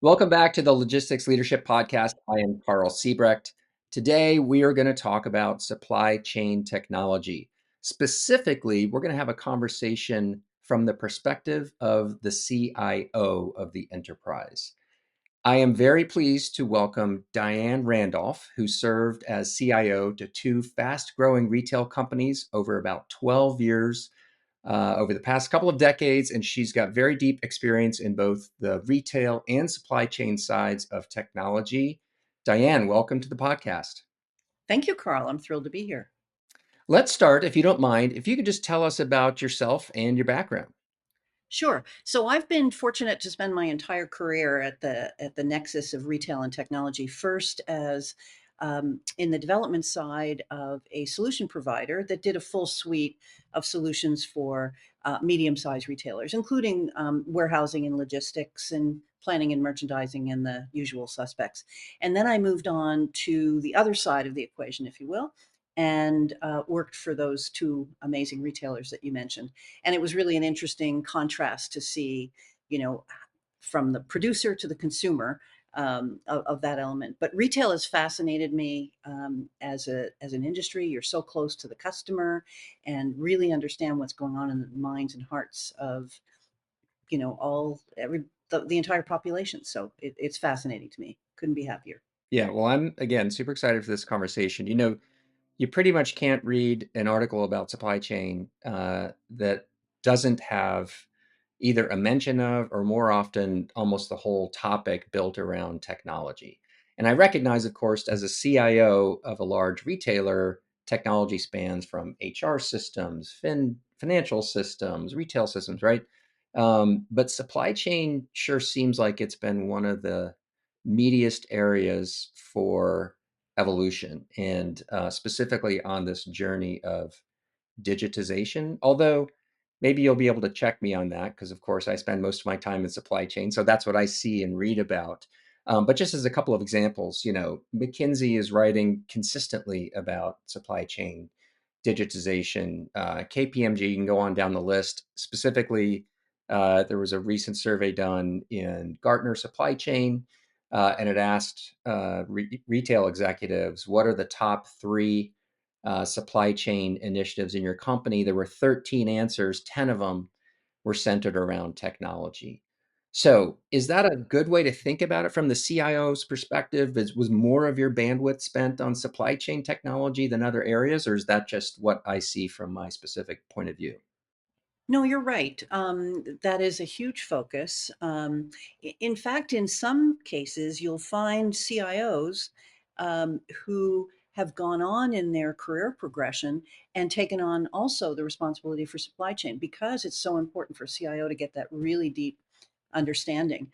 Welcome back to the Logistics Leadership Podcast. I am Karl Siebrecht. Today, we are going to talk about supply chain technology. Specifically, we're going to have a conversation from the perspective of the CIO of the enterprise. I am very pleased to welcome Diane Randolph, who served as CIO to two fast growing retail companies over about 12 years over the past couple of decades, and she's got very deep experience in both the retail and supply chain sides of technology. Diane, welcome to the podcast. Thank you, Karl. I'm thrilled to be here. Let's start, if you don't mind, if you could just tell us about yourself and your background. Sure. So I've been fortunate to spend my entire career at the nexus of retail and technology. First, as in the development side of a solution provider that did a full suite of solutions for medium-sized retailers, including warehousing and logistics and planning and merchandising and the usual suspects. And then I moved on to the other side of the equation, if you will, and worked for those two amazing retailers that you mentioned. And it was really an interesting contrast to see, you know, from the producer to the consumer of that element. But retail has fascinated me as an industry. You're so close to the customer and really understand what's going on in the minds and hearts of the entire population. So it's fascinating to me. Couldn't be happier. Yeah, well, I'm again super excited for this conversation. You pretty much can't read an article about supply chain that doesn't have either a mention of or more often almost the whole topic built around technology. And I recognize, of course, as a CIO of a large retailer, technology spans from HR systems, financial systems, retail systems, right? But supply chain sure seems like it's been one of the meatiest areas for evolution and specifically on this journey of digitization. Although maybe you'll be able to check me on that because, of course, I spend most of my time in supply chain. So that's what I see and read about. But just as a couple of examples, McKinsey is writing consistently about supply chain digitization. KPMG, you can go on down the list. Specifically, there was a recent survey done in Gartner Supply Chain, and it asked retail executives, what are the top three supply chain initiatives in your company? There were 13 answers, 10 of them were centered around technology. So, is that a good way to think about it from the CIO's perspective? Was more of your bandwidth spent on supply chain technology than other areas, or is that just what I see from my specific point of view? No, you're right. That is a huge focus. In fact, in some cases, you'll find CIOs who have gone on in their career progression and taken on also the responsibility for supply chain because it's so important for CIO to get that really deep understanding.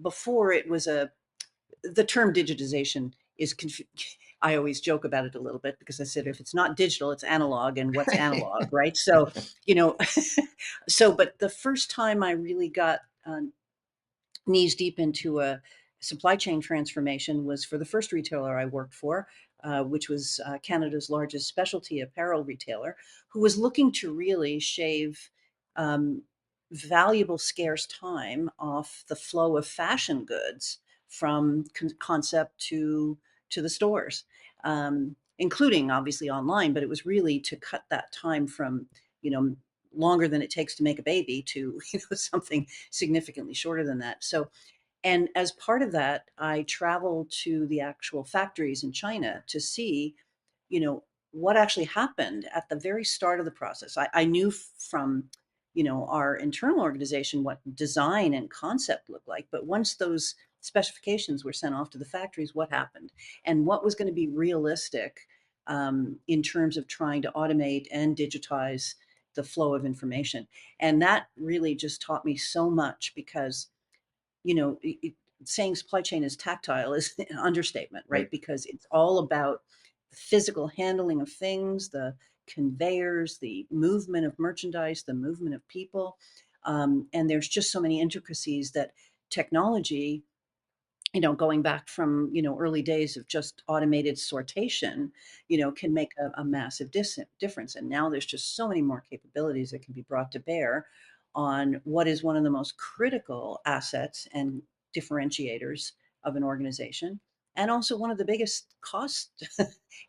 Before it was the term digitization is I always joke about it a little bit because I said if it's not digital, it's analog, and what's analog, right? So, you know, but the first time I really got knees deep into a supply chain transformation was for the first retailer I worked for, which was Canada's largest specialty apparel retailer, who was looking to really shave um, valuable, scarce time off the flow of fashion goods from concept to the stores, including obviously online. But it was really to cut that time from you know longer than it takes to make a baby to something significantly shorter than that. So, and as part of that, I traveled to the actual factories in China to see, you know, what actually happened at the very start of the process. I knew from, our internal organization what design and concept looked like, but once those specifications were sent off to the factories, what happened and what was going to be realistic in terms of trying to automate and digitize the flow of information. And that really just taught me so much because saying supply chain is tactile is an understatement, right? Right. Because it's all about the physical handling of things, the conveyors, the movement of merchandise, the movement of people. And there's just so many intricacies that technology, going back from, early days of just automated sortation, can make a massive difference. And now there's just so many more capabilities that can be brought to bear on what is one of the most critical assets and differentiators of an organization, and also one of the biggest cost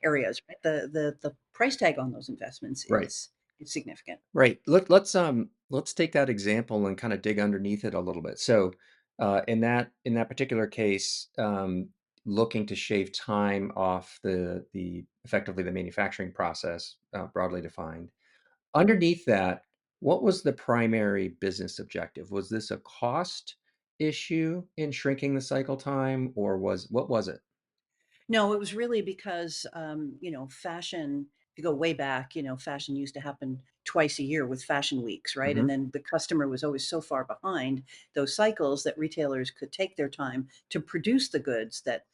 areas, right? The price tag on those investments Right. is significant. Right. Let's take that example and kind of dig underneath it a little bit. So, in that particular case, looking to shave time off the effectively the manufacturing process, broadly defined. Underneath that, what was the primary business objective? Was this a cost issue in shrinking the cycle time, or what was it? No, it was really because, fashion, if you go way back, fashion used to happen twice a year with fashion weeks, right? And Hmm. then the customer was always so far behind those cycles that retailers could take their time to produce the goods that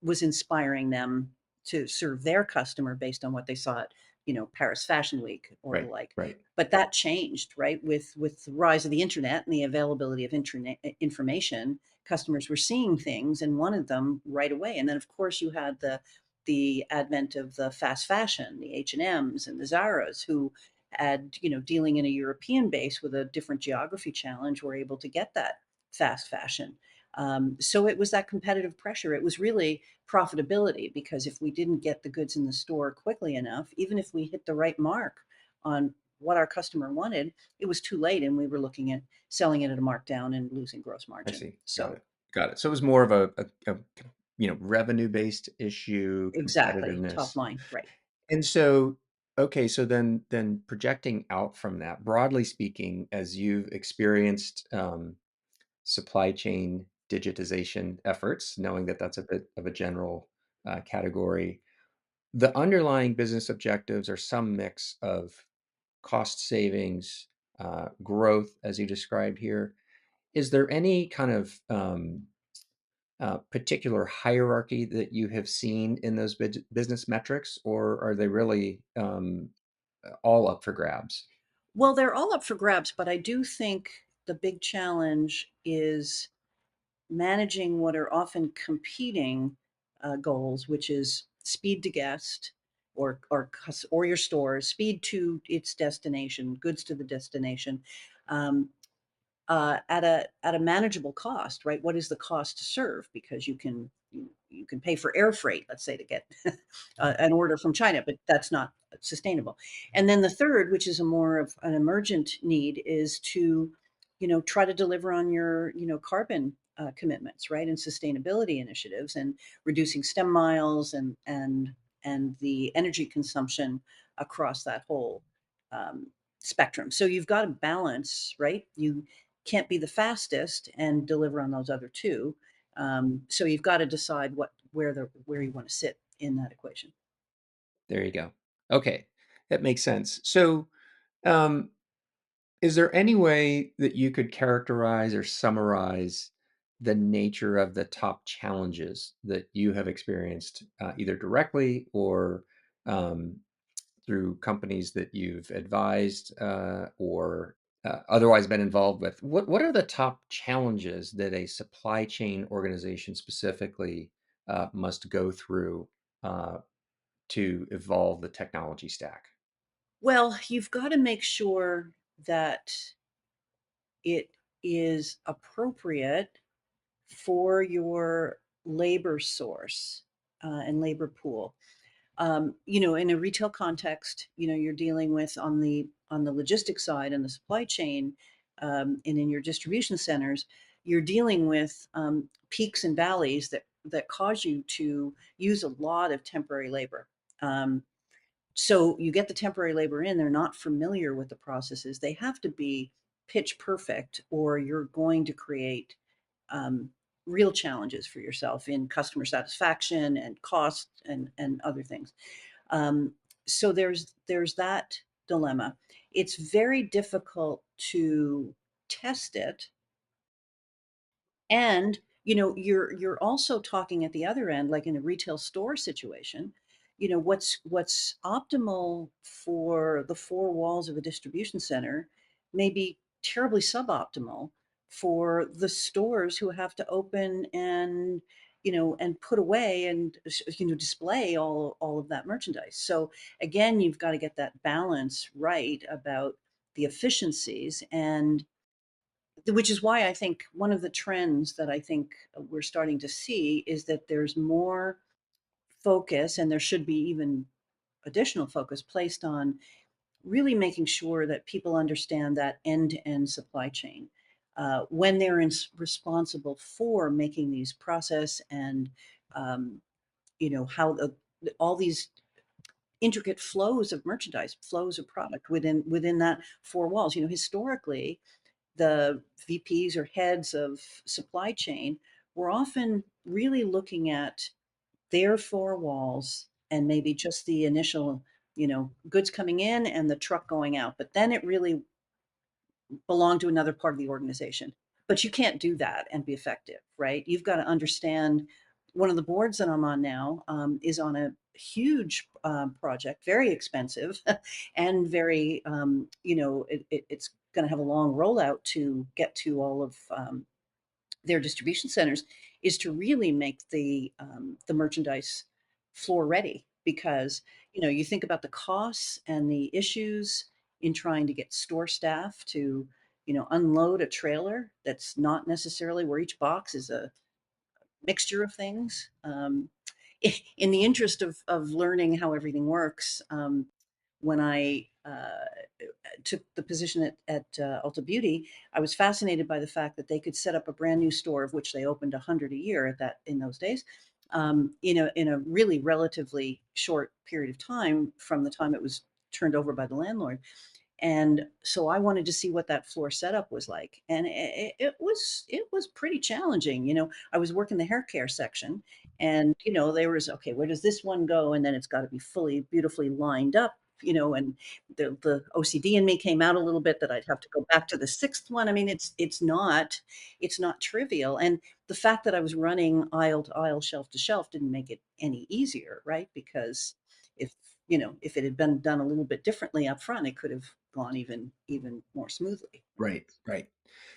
was inspiring them to serve their customer based on what they saw at, Paris Fashion Week or the Right. like. Right. But that changed, right? With the rise of the internet and the availability of internet information, customers were seeing things and wanted them right away. And then, of course, you had the advent of the fast fashion, the H&Ms and the Zaras, who had, dealing in a European base with a different geography challenge, were able to get that fast fashion. So it was that competitive pressure. It was really profitability, because if we didn't get the goods in the store quickly enough, even if we hit the right mark on what our customer wanted, it was too late, and we were looking at selling it at a markdown and losing gross I margin. see. Got So it. Got it. So it was more of a revenue-based issue, exactly, top competitiveness. line, right. And so, okay, so then projecting out from that, broadly speaking, as you've experienced supply chain digitization efforts, knowing that that's a bit of a general category, the underlying business objectives are some mix of cost savings, growth, as you described here. Is there any kind of particular hierarchy that you have seen in those business metrics, or are they really all up for grabs? Well, they're all up for grabs, but I do think the big challenge is managing what are often competing goals, which is speed to guest, or your store, speed to its destination, goods to the destination, um, at a manageable cost, right? What is the cost to serve? Because you can pay for air freight, let's say, to get an order from China, but that's not sustainable. And then the third, which is a more of an emergent need, is to, try to deliver on your, carbon commitments, right, and sustainability initiatives, and reducing stem miles, and the energy consumption across that whole um, spectrum. So you've got to balance, right? You can't be the fastest and deliver on those other two. So you've got to decide where you want to sit in that equation. There you go. Okay, that makes sense. So, um, is there any way that you could characterize or summarize the nature of the top challenges that you have experienced, either directly or um, through companies that you've advised or otherwise been involved with? What are the top challenges that a supply chain organization specifically must go through uh, to evolve the technology stack? Well, you've got to make sure that it is appropriate for your labor source and labor pool. In a retail context, you're dealing with on the logistics side and the supply chain, and in your distribution centers, you're dealing with peaks and valleys that cause you to use a lot of temporary labor. Um, so you get the temporary labor in, they're not familiar with the processes. They have to be pitch perfect, or you're going to create um, real challenges for yourself in customer satisfaction and cost and other things. Um, so there's that dilemma. It's very difficult to test it, and you're also talking at the other end, like in a retail store situation. What's optimal for the four walls of a distribution center may be terribly suboptimal for the stores who have to open and put away and display all of that merchandise. So again, you've got to get that balance right about the efficiencies, and which is why I think one of the trends that I think we're starting to see is that there's more focus, and there should be even additional focus placed on really making sure that people understand that end-to-end supply chain when they're responsible for making these process and um, how all these intricate flows of merchandise, flows of product within that four walls. Historically, the VPs or heads of supply chain were often really looking at their four walls and maybe just the initial, goods coming in and the truck going out. But then it really belonged to another part of the organization. But you can't do that and be effective, right? You've got to understand. One of the boards that I'm on now is on a huge project, very expensive, and very, it's going to have a long rollout to get to all of their distribution centers, is to really make the merchandise floor ready, because you think about the costs and the issues in trying to get store staff to unload a trailer that's not necessarily where each box is a mixture of things. In the interest of learning how everything works, when I took the position at Ulta Beauty, I was fascinated by the fact that they could set up a brand new store, of which they opened 100 a year in those days, in a really relatively short period of time from the time it was turned over by the landlord. And so I wanted to see what that floor setup was like, and it was pretty challenging. I was working the hair care section, and there was, okay, where does this one go, and then it's got to be fully beautifully lined up. And the OCD in me came out a little bit, that I'd have to go back to the sixth one. I mean, it's not trivial, and the fact that I was running aisle to aisle, shelf to shelf, didn't make it any easier, right? Because if if it had been done a little bit differently up front, it could have gone even more smoothly, right? Right, right.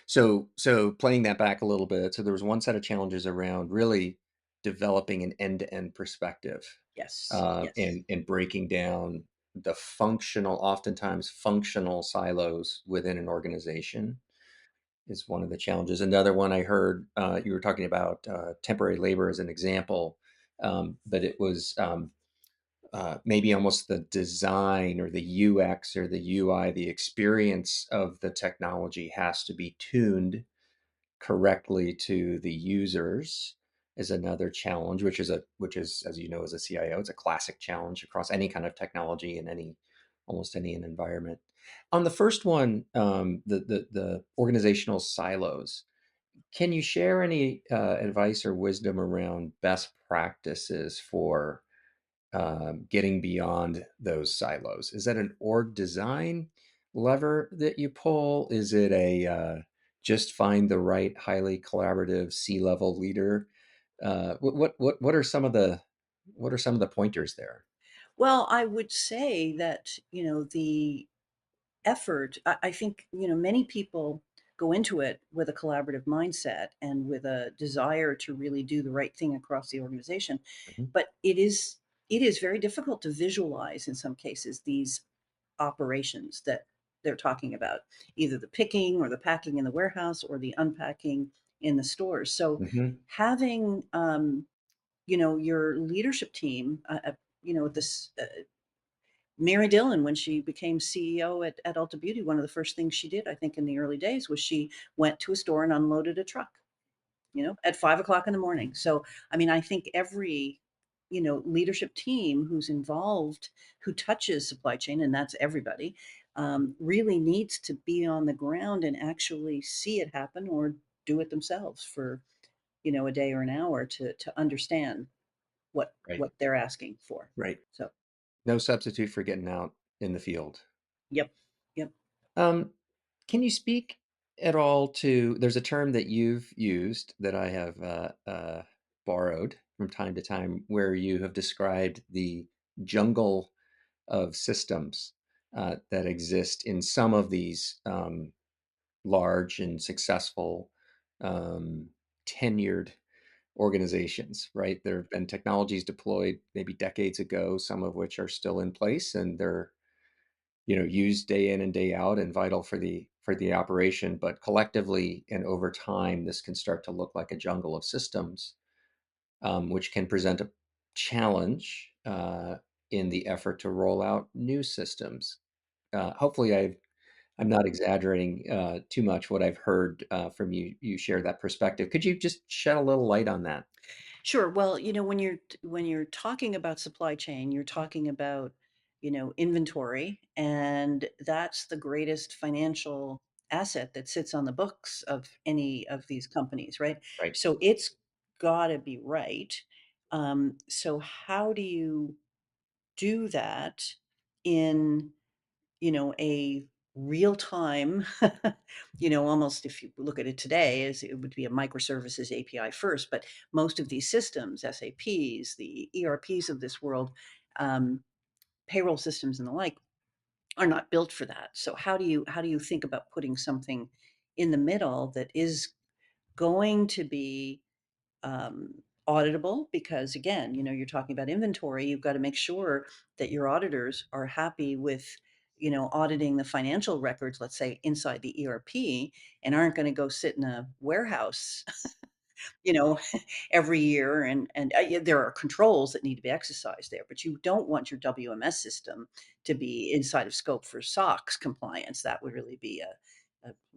So playing that back a little bit, so there was one set of challenges around really developing an end-to-end perspective, Yes, yes. and breaking down the functional, oftentimes functional silos within an organization is one of the challenges. Another one I heard, you were talking about temporary labor as an example, but it was maybe almost the design or the UX or the UI, the experience of the technology has to be tuned correctly to the users is another challenge, which is, as you know, as a CIO, it's a classic challenge across any kind of technology in any almost any environment. On the first one, the organizational silos, can you share any advice or wisdom around best practices for getting beyond those silos? Is that an org design lever that you pull? Is it a just find the right highly collaborative C-level leader? What are some of the pointers there? Well, I would say that the effort, I think many people go into it with a collaborative mindset and with a desire to really do the right thing across the organization, Mhm. but it is very difficult to visualize in some cases these operations that they're talking about, either the picking or the packing in the warehouse or the unpacking in the stores. So Mhm. having your leadership team, this Mary Dillon, when she became CEO at Ulta Beauty, one of the first things she did, I think, in the early days, was she went to a store and unloaded a truck, at 5 o'clock in the morning. So, I mean, I think every, leadership team who's involved, who touches supply chain, and that's everybody, really needs to be on the ground and actually see it happen, or do it themselves for, a day or an hour to understand what Right, what they're asking for. right. So, No substitute for getting out in the field. yep, yep. Um, can you speak at all to? There's a term that you've used that I have borrowed from time to time, where you have described the jungle of systems that exist in some of these large and successful, um, tenured organizations. Right, there have been technologies deployed maybe decades ago, some of which are still in place, and they're used day in and day out and vital for the operation, but collectively and over time, this can start to look like a jungle of systems, which can present a challenge in the effort to roll out new systems. Hopefully, I'm not exaggerating too much what I've heard from you. You share that perspective. Could you just shed a little light on that? Sure. Well, when you're talking about supply chain, you're talking about, inventory, and that's the greatest financial asset that sits on the books of any of these companies, right? Right. So it's got to be right. So how do you do that in a real time, almost if you look at it today, as it would be a microservices API first, but most of these systems, SAPs, the ERPs of this world, um, payroll systems and the like, are not built for that. So how do you think about putting something in the middle that is going to be um, auditable, because again, you're talking about inventory. You've got to make sure that your auditors are happy with, auditing the financial records, let's say inside the ERP, and aren't going to go sit in a warehouse, you know, every year. And yeah, there are controls that need to be exercised there, but you don't want your WMS system to be inside of scope for SOX compliance. That would really be a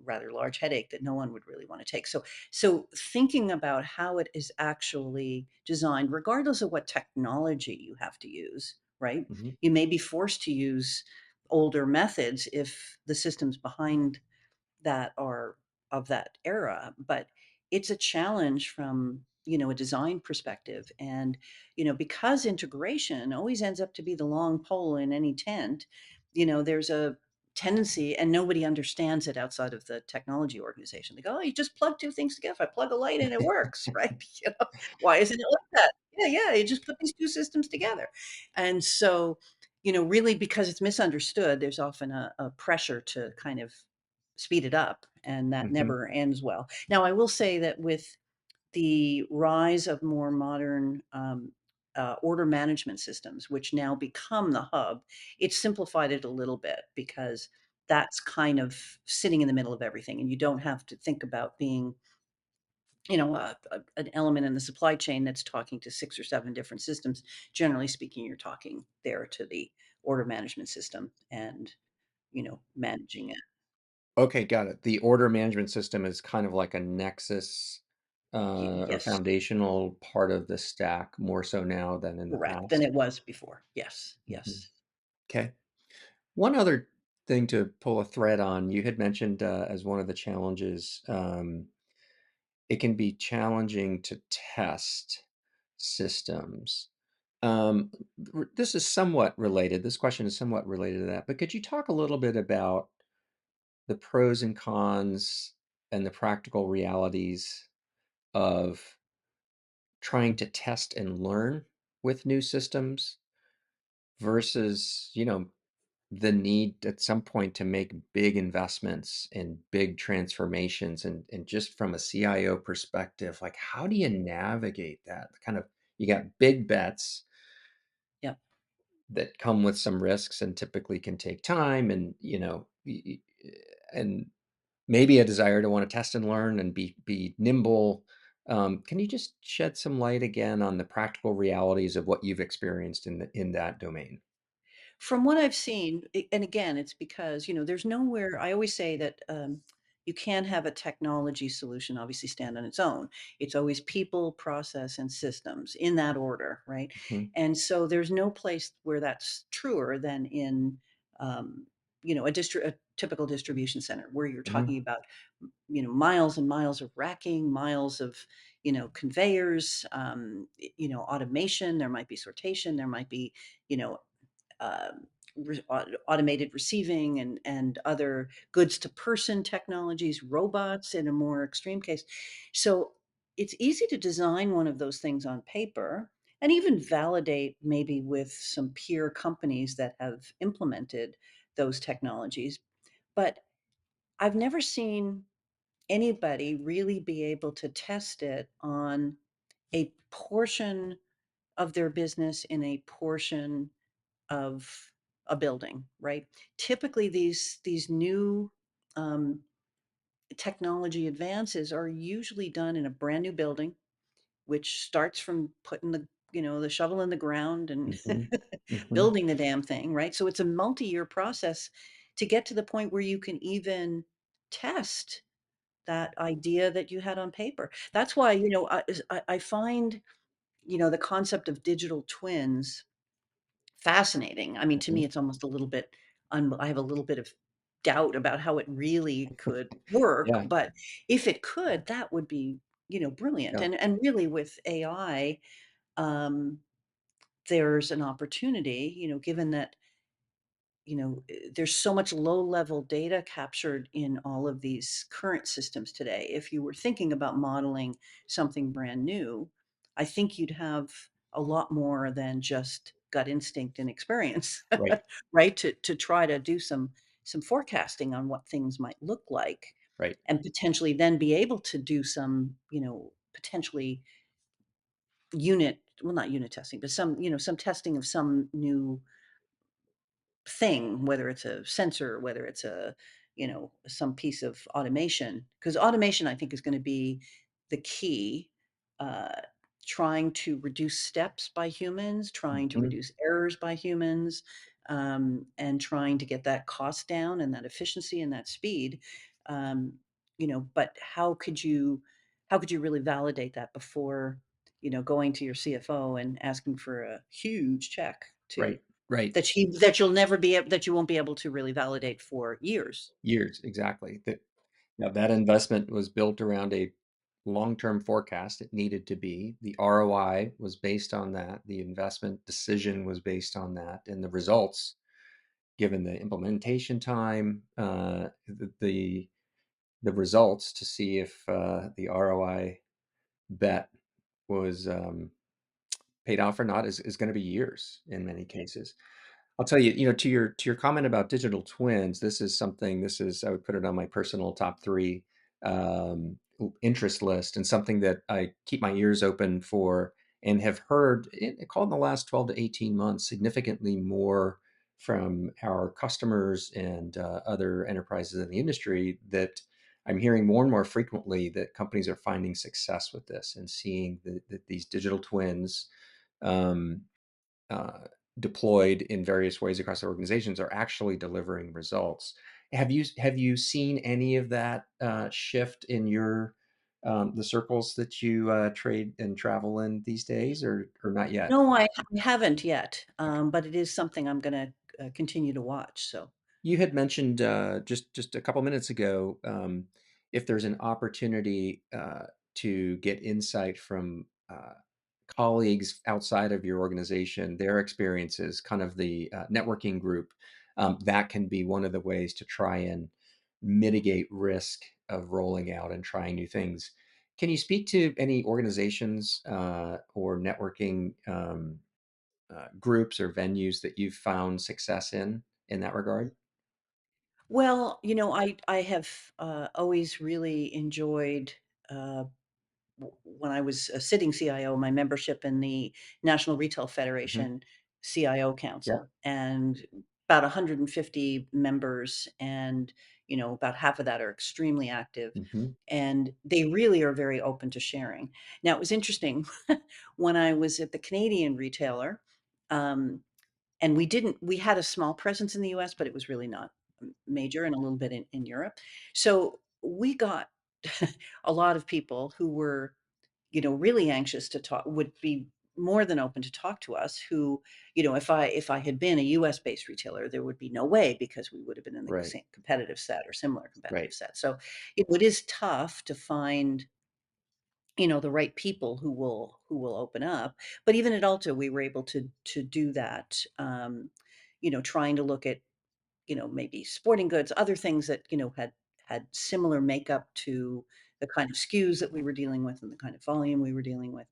rather large headache that no one would really want to take. So thinking about how it is actually designed, regardless of what technology you have to use, right? Hmm. You may be forced to use older methods if the systems behind that are of that era, but it's a challenge from, a design perspective. And, because integration always ends up to be the long pole in any tent, there's a tendency, and nobody understands it outside of the technology organization. They go, "Oh, you just plug two things together. I plug a light and it works," right? Why isn't it like that? Yeah, yeah, you just put these two systems together. And so, really, because it's misunderstood, there's often a pressure to kind of speed it up, and that Hmm. never ends well. Now, I will say that with the rise of more modern order management systems, which now become the hub, it's simplified it a little bit, because that's kind of sitting in the middle of everything, and you don't have to think about being, an element in the supply chain that's talking to six or seven different systems. Generally speaking, you're talking there to the order management system and, managing it. Okay, got it. The order management system is kind of like a nexus or Yes. foundational part of the stack more so now than in the Correct, than past. it was before. Yes, Mhm. yes. Okay. One other thing to pull a thread on, you had mentioned as one of the challenges, it can be challenging to test systems. Um, this is somewhat related. This question is somewhat related to that, but could you talk a little bit about the pros and cons and the practical realities of trying to test and learn with new systems versus, the need at some point to make big investments and big transformations and just from a CIO perspective, like how do you navigate that? Kind of you got big bets Yep. that come with some risks and typically can take time and, and maybe a desire to want to test and learn and be nimble. Can you just shed some light again on the practical realities of what you've experienced in that domain? From what I've seen, and again, it's because, there's nowhere. I always say that you can't have a technology solution obviously stand on its own. It's always people, process, and systems in that order, right? Mhm, And so there's no place where that's truer than in, a typical distribution center, where you're mhm, talking about, miles and miles of racking, miles of, conveyors, automation. There might be sortation. There might be, you know, automated receiving and other goods to person technologies, robots in a more extreme case. So it's easy to design one of those things on paper and even validate maybe with some peer companies that have implemented those technologies. But I've never seen anybody really be able to test it on a portion of their business in a portion of a building, right? Typically, these new um, technology advances are usually done in a brand new building, which starts from putting the shovel in the ground and Mhm. Mhm. building the damn thing, right? So it's a multi-year process to get to the point where you can even test that idea that you had on paper. That's why, I find, the concept of digital twins fascinating. I mean, to me, Mhm. it's almost a little bit I have a little bit of doubt about how it really could work, Yeah, but if it could, that would be, brilliant. yeah, And really with AI, um, there's an opportunity, given that there's so much low level data captured in all of these current systems today. If you were thinking about modeling something brand new, I think you'd have a lot more than just gut instinct and experience, right, right? To try to do some forecasting on what things might look like, right. and potentially then be able to do some, potentially not unit testing, but some testing of some new thing, whether it's a sensor, whether it's some piece of automation. Because automation, I think, is going to be the key. Uh, Trying to reduce steps by humans, trying to Mhm. reduce errors by humans, and trying to get that cost down and that efficiency and that speed. Um, but how could you really validate that before going to your CFO and asking for a huge check to Right, right. that you won't be able to really validate for years. Years, exactly. That investment was built around a long-term forecast. It needed to be. The ROI was based on that. The investment decision was based on that, and the results, given the implementation time, the results to see if the ROI bet was paid off or not is going to be years in many cases. I'll tell you, to your comment about digital twins, this is I would put it on my personal top three interest list, and something that I keep my ears open for, and have heard called in the last 12 to 18 months significantly more from our customers and other enterprises in the industry, that I'm hearing more and more frequently that companies are finding success with this and seeing that these digital twins um, uh, deployed in various ways across their organizations are actually delivering results. Have you seen any of that shift in your the circles that you trade and travel in these days, or not yet? No, I haven't yet, but it is something I'm gonna, continue to watch, so. You had mentioned just a couple minutes ago, if there's an opportunity to get insight from colleagues outside of your organization, their experiences, kind of the networking group, that can be one of the ways to try and mitigate risk of rolling out and trying new things. Can you speak to any organizations or networking groups or venues that you've found success in that regard? Well, I have, always really enjoyed, uh, when I was a sitting CIO, my membership in the National Retail Mhm. Federation CIO Yeah. Council, and about 150 members, and about half of that are extremely active, Mhm. and they really are very open to sharing. Now, it was interesting when I was at the Canadian retailer. Um, and we had a small presence in the US, but it was really not major, and a little bit in Europe. So we got a lot of people who were, really anxious to talk, would be more than open to talk to us, who, if I had been a US based retailer, there would be no way, because we would have been in the Right. same competitive set or similar competitive Right. set. So it is tough to find the right people who will open up. But even at Alta, we were able to do that. Trying to look at maybe sporting goods, other things that had similar makeup to the kind of SKUs that we were dealing with and the kind of volume we were dealing with.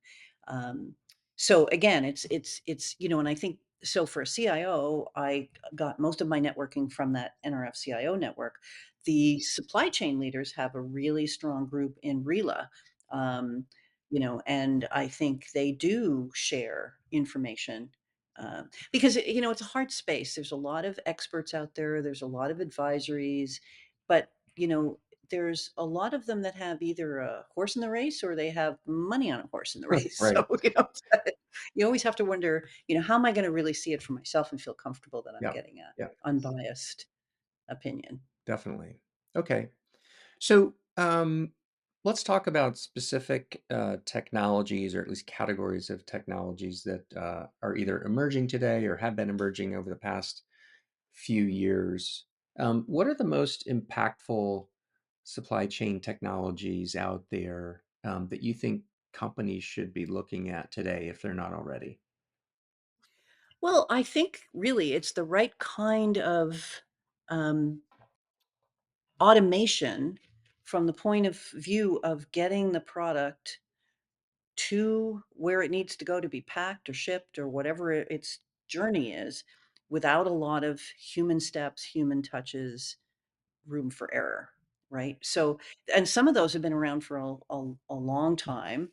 Um, so again, it's and I think so for a CIO, I got most of my networking from that NRF CIO network. The supply chain leaders have a really strong group in RELA. And I think they do share information Because it's a hard space. There's a lot of experts out there. There's a lot of advisories, but there's a lot of them that have either a horse in the race or they have money on a horse in the race. Right. So you always have to wonder, how am I going to really see it for myself and feel comfortable that I'm Yeah. getting a Yeah. unbiased opinion? Definitely. Okay. So, let's talk about specific technologies, or at least categories of technologies that are either emerging today or have been emerging over the past few years. What are the most impactful supply chain technologies out there that you think companies should be looking at today if they're not already? Well, I think really it's the right kind of um, automation from the point of view of getting the product to where it needs to go to be packed or shipped or whatever its journey is without a lot of human steps, human touches, room for error, right? So, and some of those have been around for a long time.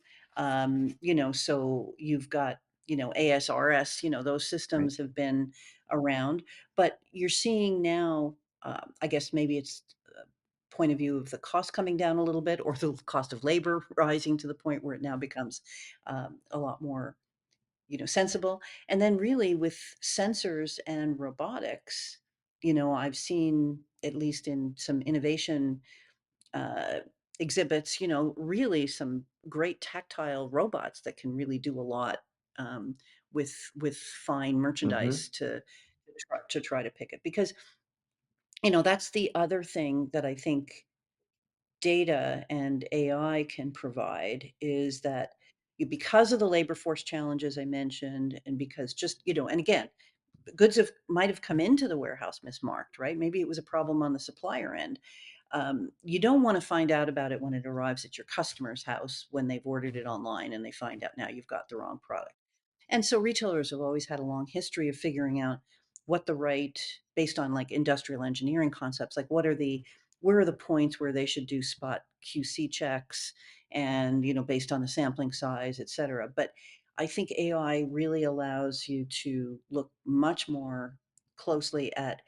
So you've got, ASRS, those Right. systems have been around, but you're seeing now, I guess maybe it's point of view of the cost coming down a little bit or the cost of labor rising to the point where it now becomes a lot more sensible. And then really with sensors and robotics, I've seen at least in some innovation uh, exhibits, really some great tactile robots that can really do a lot um, with fine Hmm. merchandise to try to pick it. Because that's the other thing that I think data and AI can provide is that because of the labor force challenges I mentioned, and because just, and again, goods might have come into the warehouse mismarked, right? Maybe it was a problem on the supplier end. You don't want to find out about it when it arrives at your customer's house when they've ordered it online and they find out now you've got the wrong product. And so retailers have always had a long history of figuring out what the right, based on like industrial engineering concepts, like where are the points where they should do spot QC checks and, based on the sampling size, et cetera. But I think AI really allows you to look much more closely at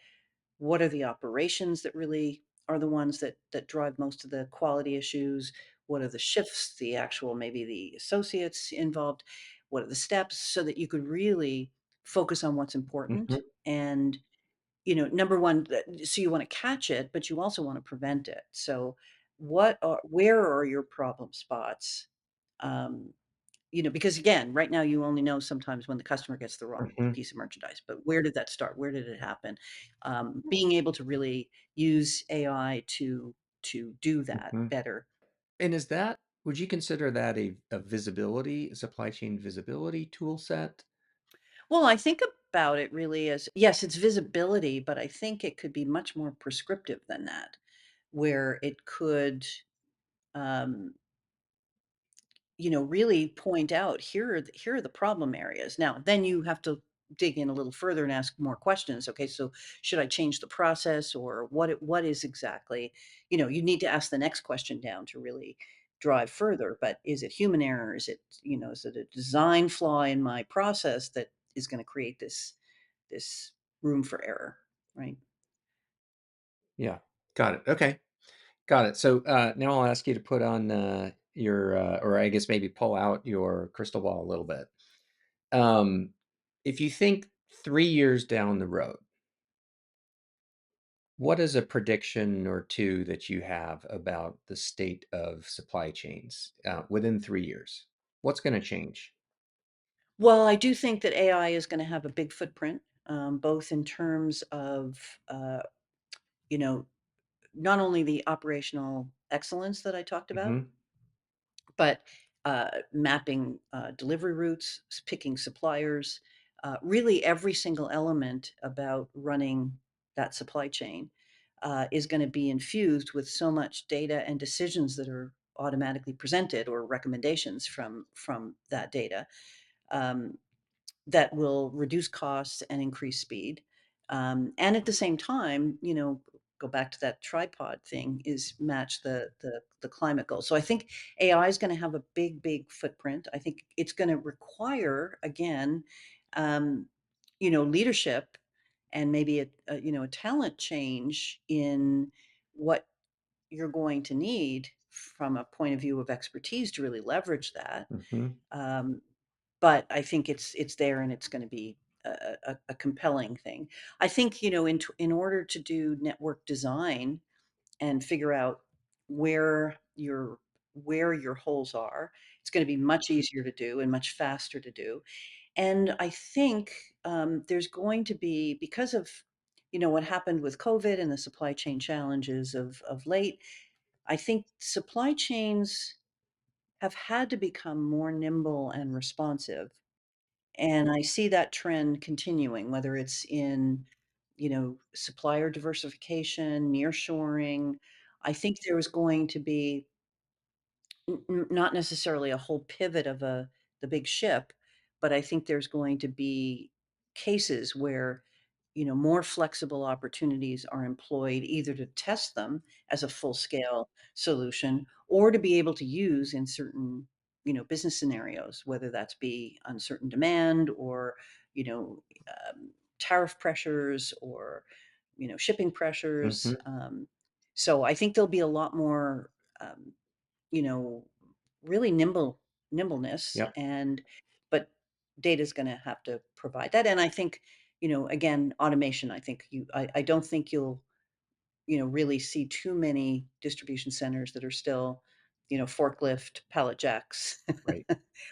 what are the operations that really are the ones that drive most of the quality issues? What are the shifts, the actual maybe the associates involved? What are the steps so that you could really focus on what's important? Hmm. And, number one, so you want to catch it, but you also want to prevent it. So where are your problem spots? Um, because again, right now you only know sometimes when the customer gets the wrong Hmm. piece of merchandise, but where did that start? Where did it happen? Being able to really use AI to do that Hmm. better. And would you consider that a visibility, a supply chain visibility tool set? Well, I think about it really as yes, it's visibility, but I think it could be much more prescriptive than that, where it could um, really point out here are the problem areas. Now, then you have to dig in a little further and ask more questions. Okay, so should I change the process or what is exactly, you need to ask the next question down to really drive further. But is it human error? Is it a design flaw in my process that is going to create this room for error, right? Yeah, got it. Okay, got it. So now I'll ask you to put on or I guess maybe pull out your crystal ball a little bit. Um, if you think 3 years down the road, what is a prediction or two that you have about the state of supply chains within 3 years? What's going to change? Well, I do think that AI is going to have a big footprint, both in terms of you know not only the operational excellence that I talked about, Hmm. but mapping delivery routes, picking suppliers, really every single element about running that supply chain is going to be infused with so much data and decisions that are automatically presented or recommendations from that data. Um, that will reduce costs and increase speed. And at the same time, go back to that tripod thing is match the climate goal. So I think AI is going to have a big footprint. I think it's going to require again. leadership and maybe a talent change in what you're going to need from a point of view of expertise to really leverage that. Hmm. Um, but I think it's there and it's going to be a compelling thing. I think in order to do network design and figure out where your where your holes are, it's going to be much easier to do and much faster to do. And I think there's going to be, because of what happened with COVID and the supply chain challenges of late, I think supply chains have had to become more nimble and responsive. And I see that trend continuing, whether it's in, supplier diversification, nearshoring. I think there is going to be not necessarily a whole pivot of the big ship, but I think there's going to be cases where more flexible opportunities are employed either to test them as a full scale solution or to be able to use in certain business scenarios, whether that's be uncertain demand or you know tariff pressures or shipping pressures. Hmm. So I think there'll be a lot more um, you know, really nimbleness Yep. but data's gonna have to provide that. And I think, again, automation, I don't think you'll, really see too many distribution centers that are still, forklift, pallet jacks Right.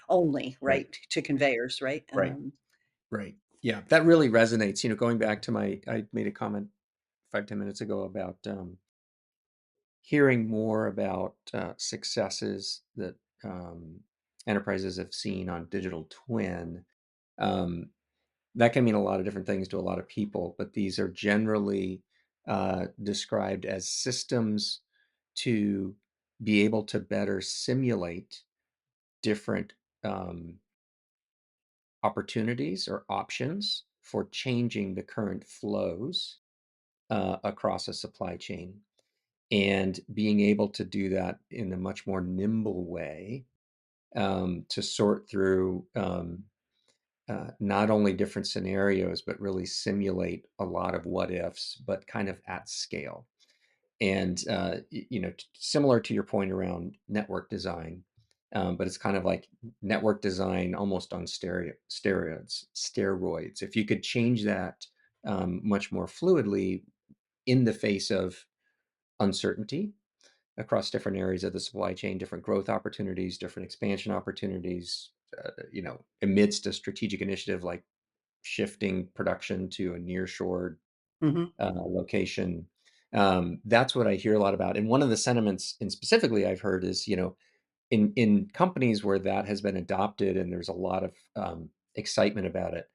only, Right. right, to conveyors, right? Right. Right. Yeah, that really resonates. Going back to I made a comment 5, 10 minutes ago about hearing more about successes that um, enterprises have seen on digital twin. Um, that can mean a lot of different things to a lot of people, but these are generally described as systems to be able to better simulate different um, opportunities or options for changing the current flows across a supply chain, and being able to do that in a much more nimble way, to sort through not only different scenarios, but really simulate a lot of what ifs, but kind of at scale. And similar to your point around network design, but it's kind of like network design almost on steroids. If you could change that much more fluidly in the face of uncertainty across different areas of the supply chain, different growth opportunities, different expansion opportunities, amidst a strategic initiative like shifting production to a nearshore Hmm. location. That's what I hear a lot about. And one of the sentiments, and specifically I've heard, is in companies where that has been adopted and there's a lot of excitement about it.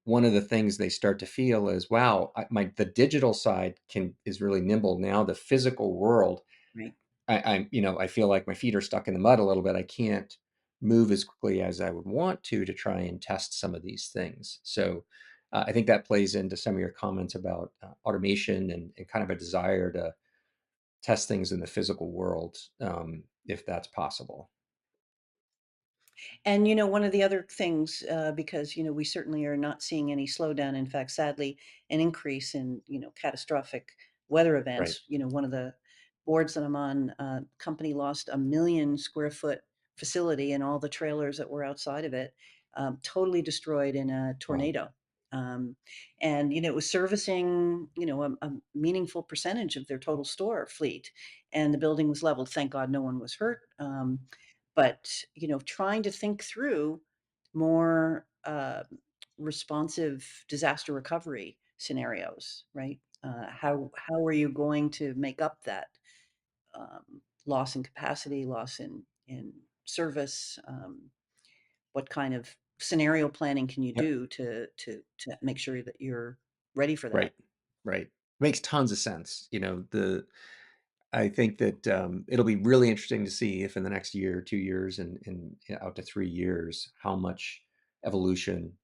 One of the things they start to feel is, wow, the digital side can is really nimble now. The physical world, Right. I feel like my feet are stuck in the mud a little bit. I can't move as quickly as I would want to try and test some of these things. So I think that plays into some of your comments about automation and kind of a desire to test things in the physical world, if that's possible. And one of the other things, because we certainly are not seeing any slowdown. In fact, sadly, an increase in catastrophic weather Right. events. One of the boards that I'm on, company lost a 1 million square foot facility and all the trailers that were outside of it, totally destroyed in a Wow. tornado. Um, and it was servicing a meaningful percentage of their total store fleet, and the building was leveled. Thank God, no one was hurt. But trying to think through more responsive disaster recovery scenarios, right? How are you going to make up that loss in capacity, loss in service? What kind of scenario planning can you Yep. do to make sure that you're ready for Right. that? Right. Makes tons of sense. The I think that it'll be really interesting to see if in the next year, 2 years, and out to 3 years, how much evolution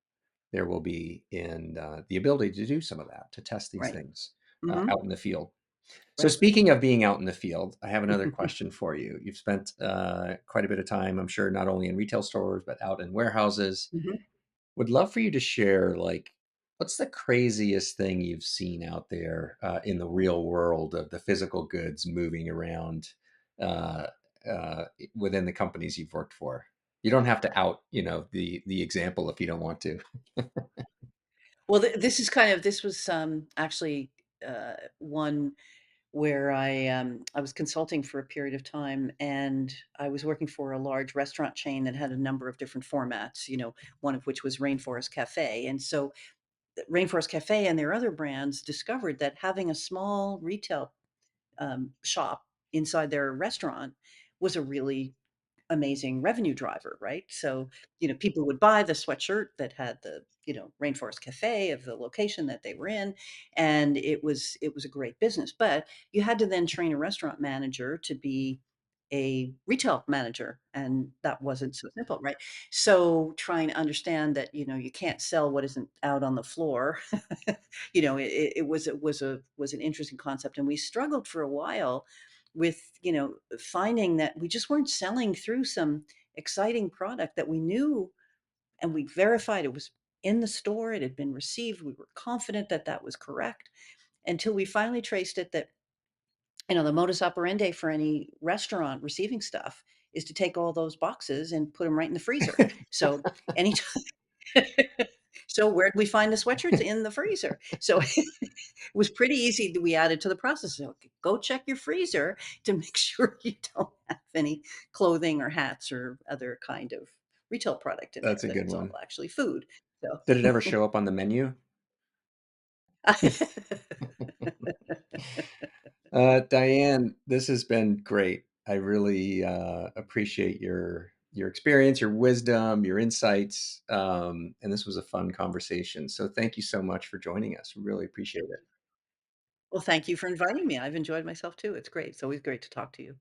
there will be in the ability to do some of that, to test these Right. things Hmm. out in the field. So, Right. speaking of being out in the field, I have another question for you. You've spent quite a bit of time, I'm sure, not only in retail stores, but out in warehouses. Hmm. would love for you to share, like, what's the craziest thing you've seen out there in the real world of the physical goods moving around uh, uh, within the companies you've worked for? You don't have to out, the example if you don't want to. Well, this was actually one where I was consulting for a period of time, and I was working for a large restaurant chain that had a number of different formats. One of which was Rainforest Cafe, and so Rainforest Cafe and their other brands discovered that having a small retail shop inside their restaurant was a really amazing revenue driver, right? So, people would buy the sweatshirt that had the, Rainforest Cafe of the location that they were in, and it was a great business. But you had to then train a restaurant manager to be a retail manager, and that wasn't so simple, right? So trying to understand that, you can't sell what isn't out on the floor. It was an interesting concept, and we struggled for a while with finding that we just weren't selling through some exciting product that we knew, and we verified it was in the store, it had been received, we were confident that that was correct, until we finally traced it that the modus operandi for any restaurant receiving stuff is to take all those boxes and put them right in the freezer. So anytime so where'd we find the sweatshirts? In the freezer. So it was pretty easy that we added to the process. So go check your freezer to make sure you don't have any clothing or hats or other kind of retail product in there, That's a that good it's all one. actually food. So Did it ever show up on the menu? Diane, this has been great. I really appreciate your experience, your wisdom, your insights, and this was a fun conversation. So thank you so much for joining us. Really appreciate it. Well, thank you for inviting me. I've enjoyed myself too. It's great. It's always great to talk to you.